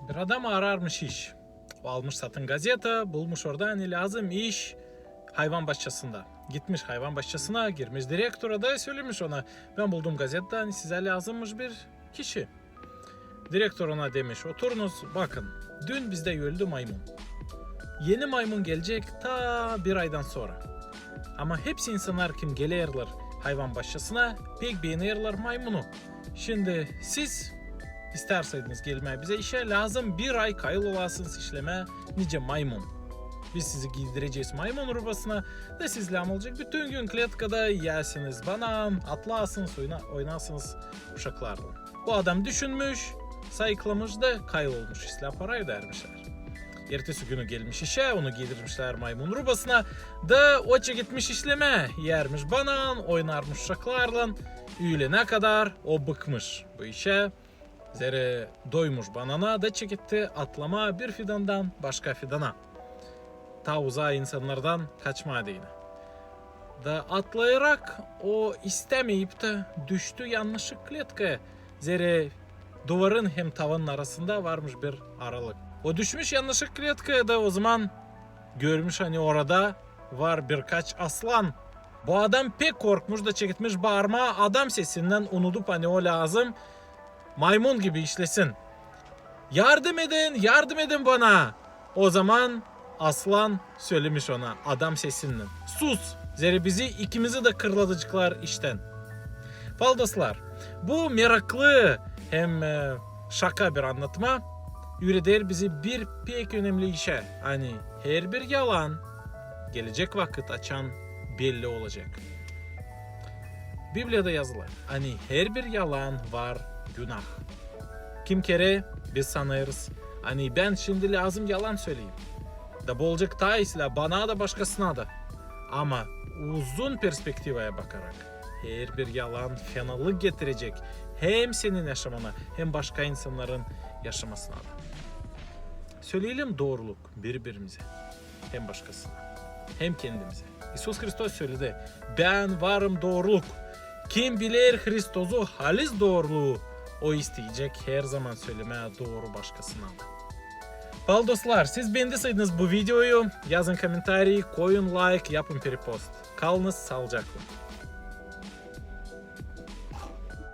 Bir adam ararmış iş. O almış satın gazete, bulmuş orada hani lazım iş hayvan bahçesinde. Gitmiş hayvan bahçesine, girmiş direktora da söylemiş ona. Ben buldum gazetede hani size lazımmış bir kişi. Direktor ona demiş oturunuz bakın dün bizde öldü maymun. Yeni maymun gelecek ta bir aydan sonra. Ama hepsi insanlar kim gelirler hayvan bahçesine pek beğenirler maymunu. Şimdi siz isterseniz gelmeye bize işe lazım bir ay kayıl olasınız işleme nice maymun. Biz sizi giydireceğiz maymun arabasına da sizle olacak. Bütün gün kletkada yersiniz banan, atlasınız, oynarsınız uşaklarla. Bu adam düşünmüş, sayıklamış da kayıl olmuş işle parayı vermişler. Ertesi günü gelmiş işe, onu giydirmişler maymun arabasına da oça gitmiş işleme, yermiş banan, oynarmış uşaklarla. Öğlene kadar o bıkmış bu işe. Zere doymuş banana da çekitti atlama bir fidandan başka fidana. Ta uzağa insanlardan kaçma deyine. Da atlayarak o istemeyip de düştü yanlışlık kletkaya. Zere duvarın hem tavanın arasında varmış bir aralık. O düşmüş yanlışlık kletkaya da o zaman görmüş hani orada var birkaç aslan. Bu adam pek korkmuş da çekitmiş bağırma adam sesinden unutup hani o lazım maymun gibi işlesin. Yardım edin bana. O zaman aslan söylemiş ona adam sesinden. Sus, zere bizi ikimizi de kırladıcıklar işten. Faldoslar, bu meraklı hem şaka bir anlatma üreder bizi bir pek önemli işe. Hani her bir yalan gelecek vakit açan belli olacak. Biblia'da yazılar. Hani her bir yalan var günah. Kim kere biz sanırız. Hani ben şimdi lazım yalan söyleyeyim. Da bolacak taisla bana da başkasına da. Ama uzun perspektifaya bakarak her bir yalan fenalık getirecek. Hem senin yaşamana hem başka insanların yaşamasına da. Söyleyelim doğruluk birbirimize. Hem başkasına. Hem kendimize. İsus Hristos söyledi. Ben varım doğruluk. Kim bilir Hristos'u halis doğruluğu o isteyecek her zaman söylemeye doğru başkasına da. Dostlar siz beğendiyseniz bu videoyu yazın komentarı, koyun like, yapın repost. Kalınız sağlıcakla.